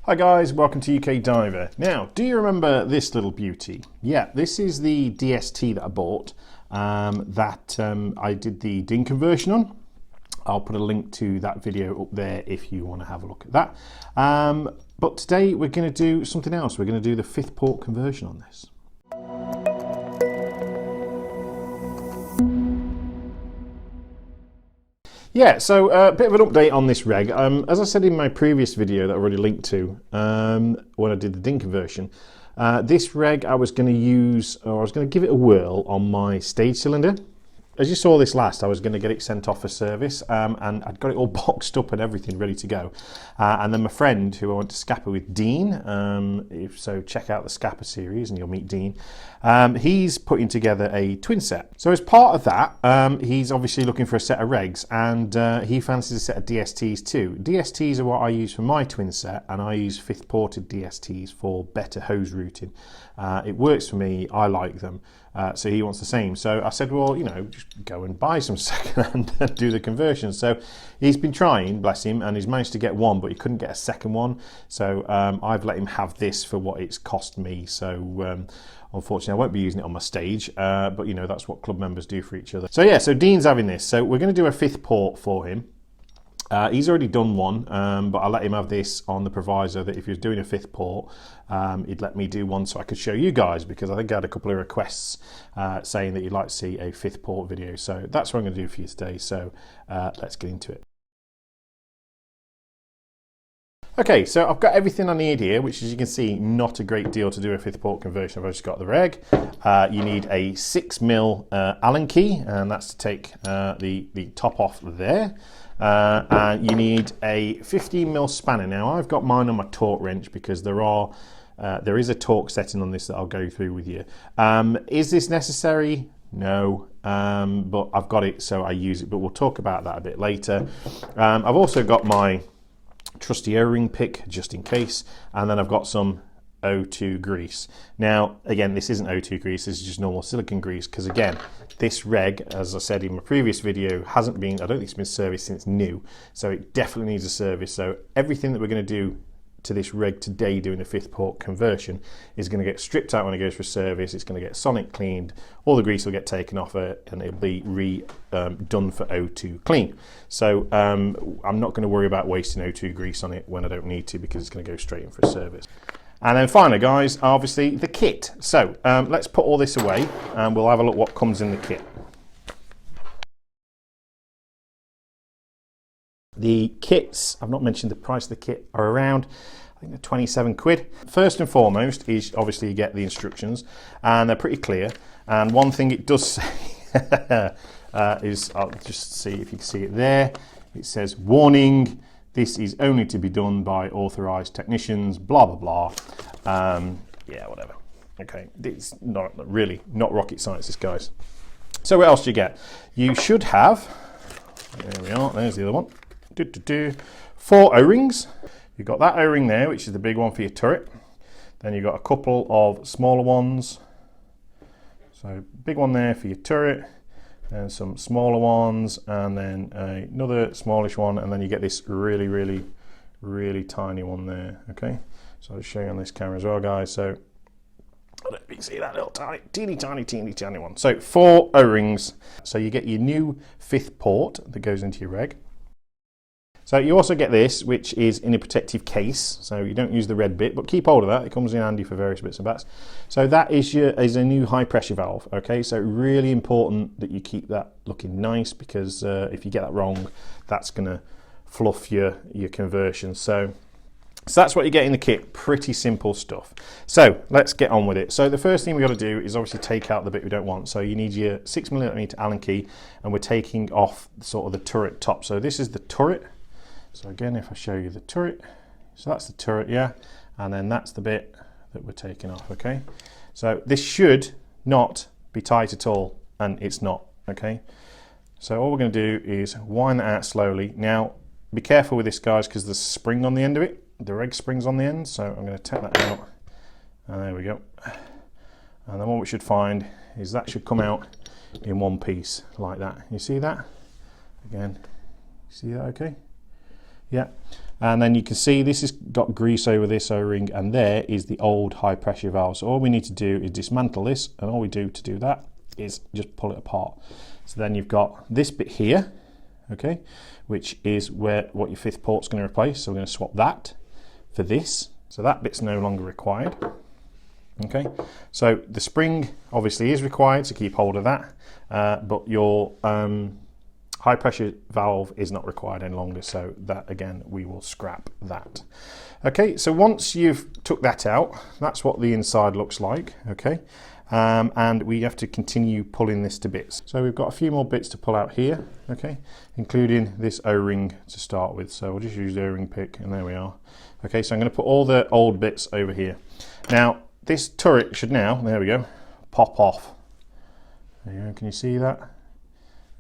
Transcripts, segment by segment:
Hi guys, welcome to UKDiver. Now, do you remember this little beauty? Yeah, this is the DST that I bought I did the DIN conversion on. I'll put a link to that video up there if you want to have a look at that. But today we're going to do something else. We're going to do the 5th port conversion on this. Yeah, so a bit of an update on this reg. As I said in my previous video that I already linked to when I did the DIN conversion, this reg I was going to use, or I was going to give it a whirl on my stage cylinder. As you saw this last, I was going to get it sent off for service, and I'd got it all boxed up and everything ready to go. And then my friend, who I went to Scapa with, Dean, so check out the Scapa series and you'll meet Dean, he's putting together a twin set. So as part of that, he's obviously looking for a set of regs, and he fancies a set of DSTs too. DSTs are what I use for my twin set, and I use 5th ported DSTs for better hose routing. It works for me, I like them. So he wants the same. So I said, well, you know, just go and buy some second-hand and do the conversion. So he's been trying, bless him, and he's managed to get one, but he couldn't get a second one. So I've let him have this for what it's cost me. So unfortunately, I won't be using it on my stage, but you know, that's what club members do for each other. So yeah, so Dean's having this. So we're going to do a 5th port for him. He's already done one, but I let him have this on the proviso that if he was doing a 5th port, he'd let me do one so I could show you guys, because I think I had a couple of requests saying that you'd like to see a 5th port video. So that's what I'm going to do for you today. So let's get into it. Okay, so I've got everything I need here, which, as you can see, not a great deal to do a 5th port conversion. I've just got the reg. You need a 6mm Allen key, and that's to take the top off there. And you need a 15mm spanner. Now, I've got mine on my torque wrench because there is a torque setting on this that I'll go through with you. Is this necessary? No, but I've got it, so I use it, but we'll talk about that a bit later. I've also got my trusty O-ring pick just in case, and then I've got some O2 grease. Now, again, this isn't O2 grease, this is just normal silicone grease, because again, this reg, as I said in my previous video, hasn't been, I don't think it's been serviced since new, so it definitely needs a service. So everything that we're going to do to this reg today, doing a 5th port conversion, is going to get stripped out when it goes for service. It's going to get sonic cleaned, all the grease will get taken off it, and it'll be done for O2 clean. So I'm not going to worry about wasting O2 grease on it when I don't need to, because it's going to go straight in for a service. And then finally, guys, obviously the kit. So let's put all this away and we'll have a look what comes in the kit. The kits, I've not mentioned the price of the kit, are around, I think they're 27 quid. First and foremost is obviously you get the instructions, and they're pretty clear. And one thing it does say is, I'll just see if you can see it there. It says, warning, this is only to be done by authorized technicians, blah, blah, blah. Yeah, whatever. Okay, it's not rocket science, this, guys. So what else do you get? You should have, there we are, there's the other one. 4 O-rings. You've got that O-ring there, which is the big one for your turret. Then you've got a couple of smaller ones. So big one there for your turret, and some smaller ones, and then another smallish one, and then you get this really, really, really tiny one there. Okay, so I'll just show you on this camera as well, guys. So let me see that little tiny, teeny tiny one. So 4 O-rings. So you get your new 5th port that goes into your reg. So you also get this, which is in a protective case, so you don't use the red bit, but keep hold of that. It comes in handy for various bits and bats. So that is a new high pressure valve. Okay, so really important that you keep that looking nice, because if you get that wrong, that's going to fluff your conversion. So that's what you get in the kit. Pretty simple stuff. So let's get on with it. So the first thing we've got to do is obviously take out the bit we don't want. So you need your 6mm Allen key, and we're taking off sort of the turret top. So this is the turret. So again, if I show you the turret, so that's the turret, yeah, and then that's the bit that we're taking off, okay? So this should not be tight at all, and it's not, okay? So all we're going to do is wind that out slowly. Now, be careful with this, guys, because there's a spring on the end of it. The reg spring's on the end, so I'm going to take that out, and there we go. And then what we should find is that should come out in one piece, like that. You see that? Again, see that okay? Yeah. And then you can see this has got grease over this O-ring, and there is the old high pressure valve. So all we need to do is dismantle this, and all we do to do that is just pull it apart. So then you've got this bit here, okay, which is what your fifth port's going to replace. So we're going to swap that for this. So that bit's no longer required. Okay, so the spring obviously is required to keep hold of that, but your high pressure valve is not required any longer, so that again we will scrap that. Okay, so once you've took that out, that's what the inside looks like. Okay, and we have to continue pulling this to bits. So we've got a few more bits to pull out here, okay, including this O-ring to start with. So we'll just use the O-ring pick, and there we are. Okay, so I'm going to put all the old bits over here. Now this turret should now, there we go, pop off. There you go, can you see that?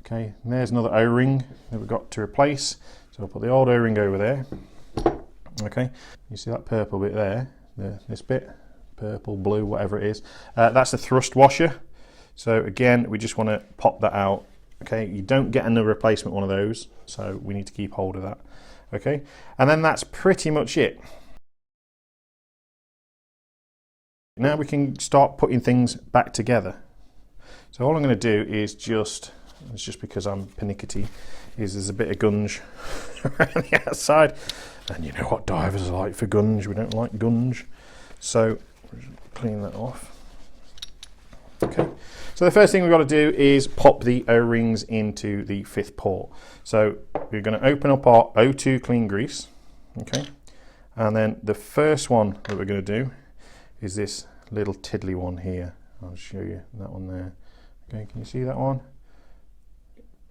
Okay, and there's another O-ring that we've got to replace. So I'll put the old O-ring over there. Okay, you see that purple bit there, this bit, purple, blue, whatever it is. That's the thrust washer. So again, we just want to pop that out. Okay, you don't get another replacement one of those, so we need to keep hold of that. Okay, and then that's pretty much it. Now we can start putting things back together. So all I'm going to do is just, it's just because I'm pernickety, is there's a bit of gunge around the outside. And you know what divers are like for gunge, we don't like gunge. So clean that off. Okay, so the first thing we've got to do is pop the O-rings into the fifth port. So we're going to open up our O2 clean grease, okay, and then the first one that we're going to do is this little tiddly one here. I'll show you that one there. Okay, can you see that one?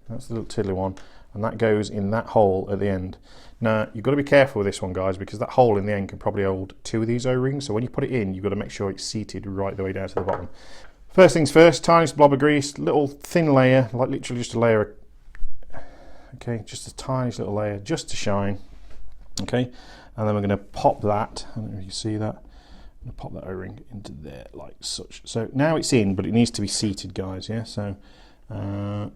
That's the little tiddly one, and that goes in that hole at the end. Now you've got to be careful with this one, guys, because that hole in the end can probably hold two of these O-rings. So when you put it in, you've got to make sure it's seated right the way down to the bottom. First things first, tiniest blob of grease, little thin layer, like literally just a layer. Okay, just a tiniest little layer, just to shine. Okay, and then we're going to pop that. I don't know if you see that. I'm going to pop that O-ring into there like such. So now it's in, but it needs to be seated, guys. Yeah, so you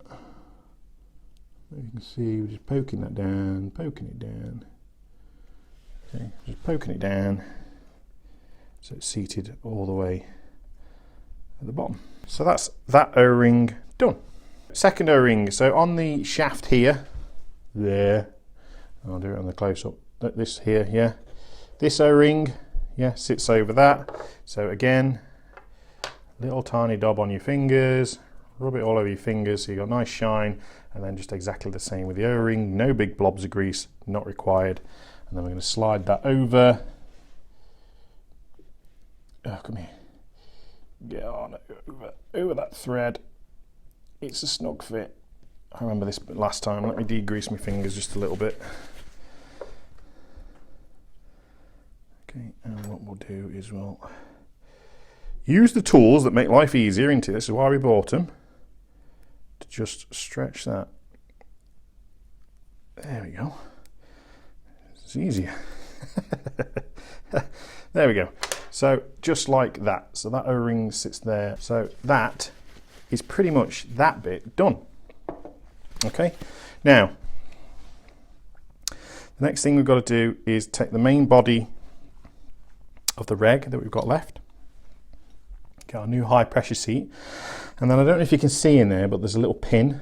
can see we're just poking that down, poking it down. Okay, just poking it down so it's seated all the way at the bottom. So that's that O-ring done. Second O-ring, so on the shaft here, there, I'll do it on the close-up, this here, yeah, this O-ring, yeah, sits over that. So again, little tiny dab on your fingers, rub it all over your fingers so you got a nice shine, and then just exactly the same with the O-ring, no big blobs of grease, not required. And then we're going to slide that over. Oh, come here. Get on over that thread. It's a snug fit. I remember this last time. Let me degrease my fingers just a little bit. Okay, and what we'll do is we'll use the tools that make life easier, into this is why we bought them, to just stretch that. There we go. It's easier. There we go. So just like that. So that O-ring sits there. So that is pretty much that bit done. Okay. Now, the next thing we've got to do is take the main body of the reg that we've got left. Get our new high pressure seat. And then I don't know if you can see in there, but there's a little pin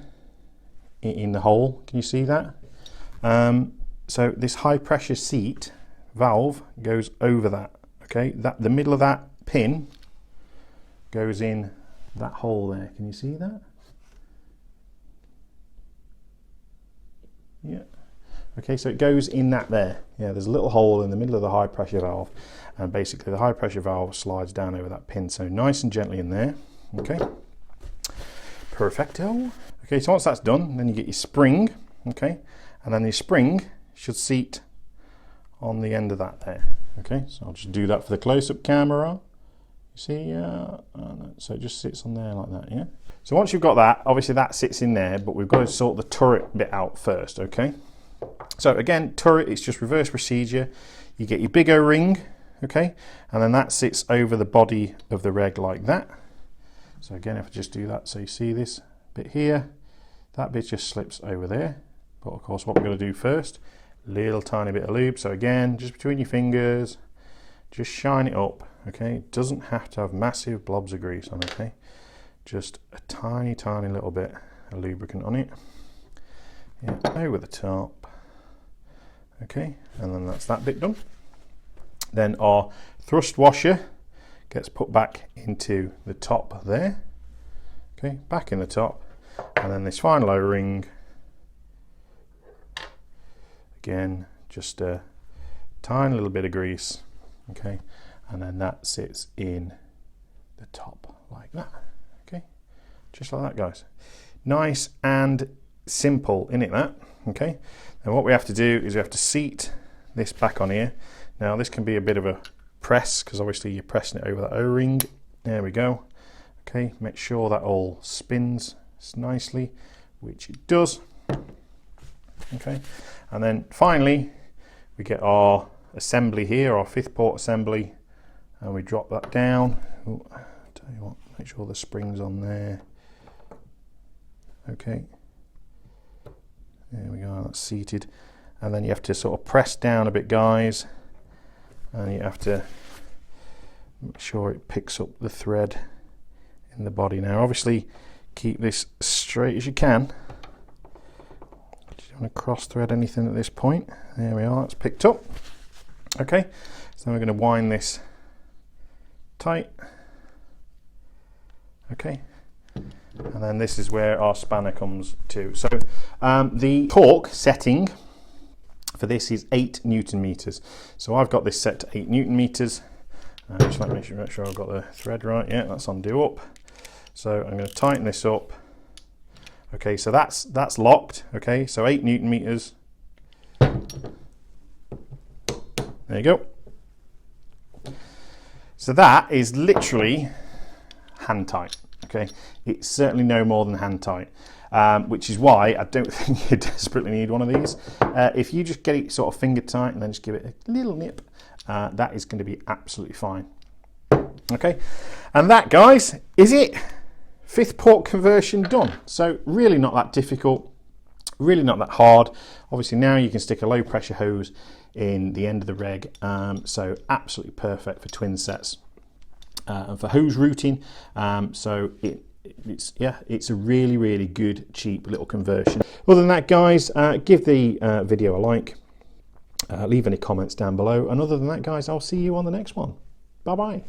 in the hole. Can you see that? So this high pressure seat valve goes over that. Okay, the middle of that pin goes in that hole there. Can you see that? Yeah. Okay, so it goes in that there. Yeah, there's a little hole in the middle of the high pressure valve, and basically the high pressure valve slides down over that pin. So nice and gently in there. Okay. Perfecto. Okay, so once that's done, then you get your spring. Okay, and then the spring should seat on the end of that there. Okay, so I'll just do that for the close-up camera. You see, so it just sits on there like that, yeah? So once you've got that, obviously that sits in there, but we've got to sort the turret bit out first, okay? So again, turret, it's just reverse procedure. You get your big O-ring, okay? And then that sits over the body of the reg like that. So again, if I just do that, so you see this bit here, that bit just slips over there. But of course, what we're going to do first little tiny bit of lube. So again, just between your fingers, just shine it up, okay? It doesn't have to have massive blobs of grease on it, okay? Just a tiny, tiny little bit of lubricant on it. Yeah, over the top. Okay, and then that's that bit done. Then our thrust washer gets put back into the top there. Okay, back in the top. And then this final O-ring, again, just a tiny little bit of grease. Okay, and then that sits in the top like that. Okay, just like that, guys. Nice and simple, innit, that? Okay, and what we have to do is we have to seat this back on here. Now this can be a bit of a press because obviously you're pressing it over that O-ring. There we go. Okay, make sure that all spins nicely, which it does. Okay, and then finally we get our assembly here, our 5th port assembly, and we drop that down. Ooh, tell you what, make sure the spring's on there. Okay, there we go, that's seated. And then you have to sort of press down a bit, guys, and you have to make sure it picks up the thread in the body. Now obviously keep this straight as you can. You don't want to cross thread anything at this point. There we are, it's picked up. Okay, so we're going to wind this tight. Okay, and then this is where our spanner comes to. So the torque setting for this is 8 Newton meters. So I've got this set to 8 Newton meters. Just let me make sure I've got the thread right. Yeah, that's undo up. So I'm going to tighten this up. Okay, so that's locked. Okay, so 8 Newton meters. There you go. So that is literally hand tight. Okay, it's certainly no more than hand tight, which is why I don't think you desperately need one of these. If you just get it sort of finger tight and then just give it a little nip, that is going to be absolutely fine. Okay, and that, guys, is it. 5th port conversion done. So really not that difficult, really not that hard. Obviously now you can stick a low pressure hose in the end of the reg, so absolutely perfect for twin sets and for hose routing. So it's a really, really good, cheap little conversion. Other than that, guys, give the video a like, leave any comments down below, and other than that, guys, I'll see you on the next one. Bye bye.